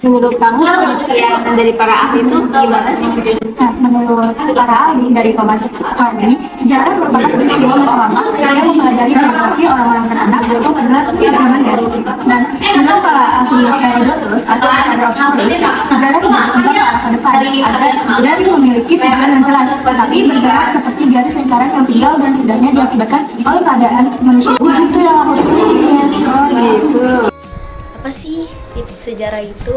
Menurut kamu penelitian dari para ahli itu gimana sih? Menurut para ahli dari pembahasan ini, sejarah merupakan peristiwa masa lalu yang mempelajari biografi orang-orang terkenal atau benar zaman dahulu. Dan menurut para ahli Herodotus atau Herodotus, sejarah tidak berkembang ke depan dan memiliki tujuan yang jelas, tetapi bergerak seperti garis lingkaran yang tinggal dan tidaknya diakibatkan oleh keadaan manusia. Itu yang aku pikirkan. Oh gitu. Apa sih sejarah itu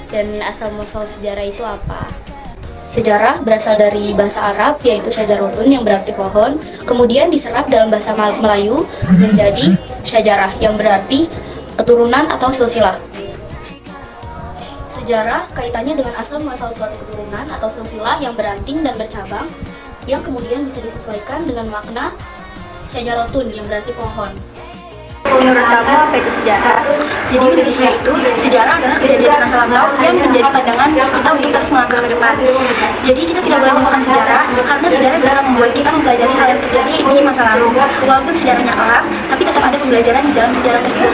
dan asal-muasal sejarah itu apa? Sejarah berasal dari bahasa Arab yaitu syajarotun yang berarti pohon, kemudian diserap dalam bahasa Melayu menjadi syajarah yang berarti keturunan atau silsilah. Sejarah kaitannya dengan asal-muasal suatu keturunan atau silsilah yang beranting dan bercabang yang kemudian bisa disesuaikan dengan makna syajarotun yang berarti pohon. Menurut kamu apa itu sejarah? Jadi Indonesia itu sejarah adalah kejadian masa lalu yang menjadi pandangan kita untuk terus melangkah ke depan. Jadi kita tidak boleh melupakan sejarah karena sejarah bisa membuat kita mempelajari hal yang terjadi di masa lalu. Walaupun sejarahnya kelam, tapi tetap ada pembelajaran di dalam sejarah tersebut.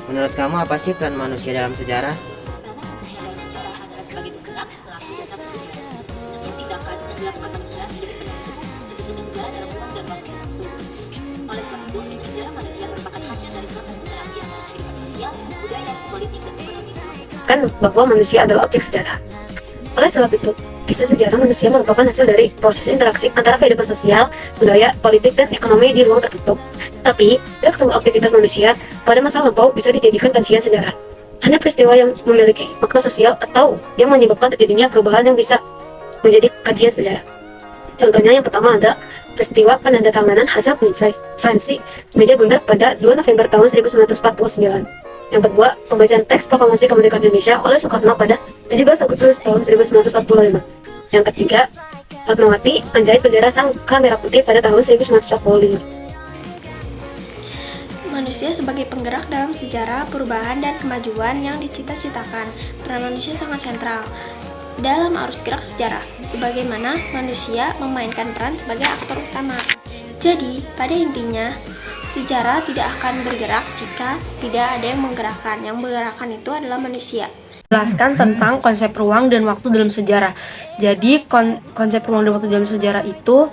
Menurut kamu apa sih peran manusia dalam sejarah? Sejarah adalah sebagai penggerak pelaku dan saksi sejarah. Setiap tindakan yang dilakukan manusia menjadi penentu sejarah dalam ruang dan waktu. Oleh sebab itu, sejarah manusia merupakan hasil dari proses interaksi antara kehidupan sosial, budaya, politik, dan ekonomi. Kan bahwa manusia adalah objek sejarah. Oleh sebab itu, kisah sejarah manusia merupakan hasil dari proses interaksi antara kehidupan sosial, budaya, politik, dan ekonomi di ruang tertutup. Tapi, tidak semua aktivitas manusia pada masa lampau bisa dijadikan kajian sejarah. Hanya peristiwa yang memiliki makna sosial atau yang menyebabkan terjadinya perubahan yang bisa menjadi kajian sejarah. Contohnya yang pertama ada peristiwa penandatanganan hasil konferensi meja bundar pada 2 November tahun 1949. Yang kedua, pembacaan teks proklamasi kemerdekaan Indonesia oleh Soekarno pada 17 Agustus tahun 1945. Yang ketiga, Fatmawati menjahit bendera Sangka Merah Putih pada tahun 1945. Manusia sebagai penggerak dalam sejarah, perubahan, dan kemajuan yang dicita-citakan. Peran manusia sangat sentral dalam arus gerak sejarah, sebagaimana manusia memainkan peran sebagai aktor utama. Jadi, pada intinya, sejarah tidak akan bergerak jika tidak ada yang menggerakkan. Yang menggerakkan itu adalah manusia. Jelaskan tentang konsep ruang dan waktu dalam sejarah. Jadi, konsep ruang dan waktu dalam sejarah itu,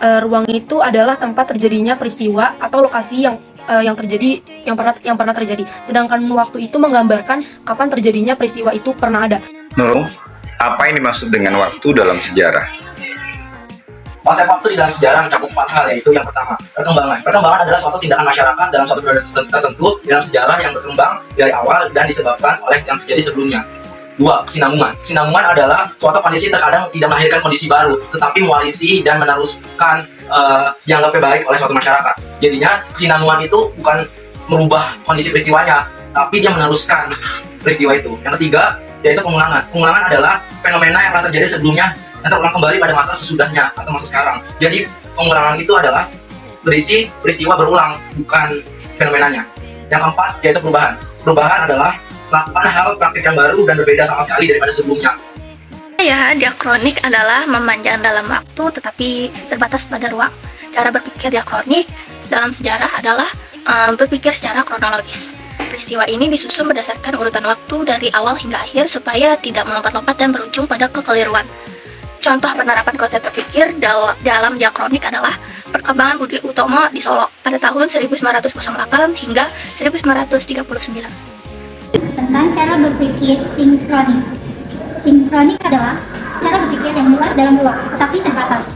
ruang itu adalah tempat terjadinya peristiwa atau lokasi yang pernah terjadi. Sedangkan waktu itu menggambarkan kapan terjadinya peristiwa itu pernah ada. Nurul, apa yang dimaksud dengan waktu dalam sejarah? Konsep waktu di dalam sejarah mencakup 4 hal, yaitu yang pertama, perkembangan. Perkembangan adalah suatu tindakan masyarakat dalam suatu periode tertentu dalam sejarah yang berkembang dari awal dan disebabkan oleh yang terjadi sebelumnya. 2. Kesinambungan. Kesinambungan adalah suatu kondisi terkadang tidak melahirkan kondisi baru, tetapi mewarisi dan meneruskan yang lebih baik oleh suatu masyarakat. Jadinya kesinambungan itu bukan merubah kondisi peristiwanya, tapi dia meneruskan peristiwa itu. Yang ketiga, yaitu pengulangan. Pengulangan adalah fenomena yang pernah terjadi sebelumnya yang terulang kembali pada masa sesudahnya atau masa sekarang. Jadi pengulangan itu adalah berisi peristiwa berulang, bukan fenomenanya. Yang keempat, yaitu perubahan. Perubahan adalah melakukan hal praktik yang baru dan berbeda sama sekali daripada sebelumnya. Ya, diakronik adalah memanjang dalam waktu tetapi terbatas pada ruang. Cara berpikir diakronik dalam sejarah adalah berpikir secara kronologis. Peristiwa ini disusun berdasarkan urutan waktu dari awal hingga akhir supaya tidak melompat-lompat dan berujung pada kekeliruan. Contoh penerapan konsep berpikir dalam diakronik adalah perkembangan Budi Utomo di Solo pada tahun 1908 hingga 1939. Tentang cara berpikir sinkronik. Sinkronik adalah cara berpikir yang luas dalam ruang, tetapi terbatas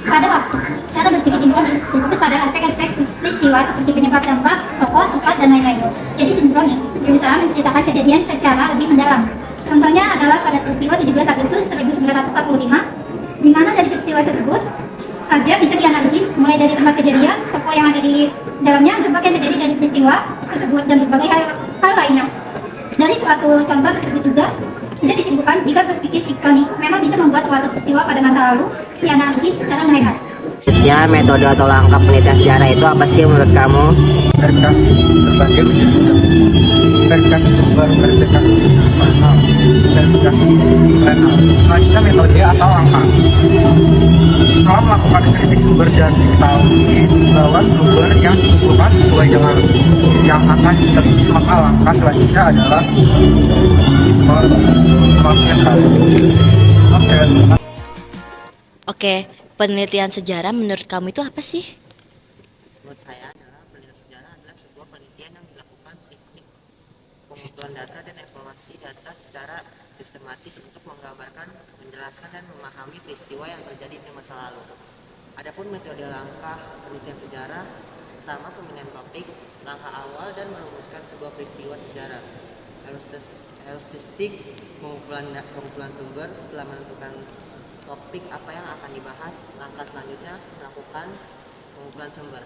pada waktu. Cara berpikir sinkronis berfokus pada aspek-aspek peristiwa seperti penyebab dampak, tokoh, tempat, dan lain-lain. Jadi sinkronik berusaha menceritakan kejadian secara lebih mendalam. Contohnya adalah pada peristiwa 17 Agustus 1945, di mana dari peristiwa tersebut saja bisa dianalisis mulai dari tempat kejadian, tokoh yang ada di dalamnya, dampak yang terjadi dari peristiwa tersebut, dan berbagai hal lainnya. Dari suatu contoh tersebut juga bisa disimpulkan jika berpikir sinkronik memang bisa membuat suatu peristiwa pada masa lalu dianalisis secara mendalam. Ya, metode atau langkah penelitian sejarah itu apa sih menurut kamu? Verifikasi berbagai verifikasi sumber, verifikasi verifikasi internal. Selanjutnya metode atau angka. Setelah melakukan kritik sumber dan diketahui bahwa sumber yang dikumpulkan sesuai dengan yang akan diteliti, maka langkah selanjutnya adalah cross-check. Oke, penelitian sejarah menurut kamu itu apa sih? Menurut saya adalah penelitian sejarah adalah sebuah penelitian yang dilakukan teknik pengumpulan data dan evaluasi data secara sistematis untuk menggambarkan, menjelaskan, dan memahami peristiwa yang terjadi di masa lalu. Adapun metode langkah penelitian sejarah, pertama pemilihan topik, langkah awal dan merumuskan sebuah peristiwa sejarah. Heuristik pengumpulan sumber. Setelah menentukan topik apa yang akan dibahas, langkah selanjutnya melakukan pengumpulan sumber.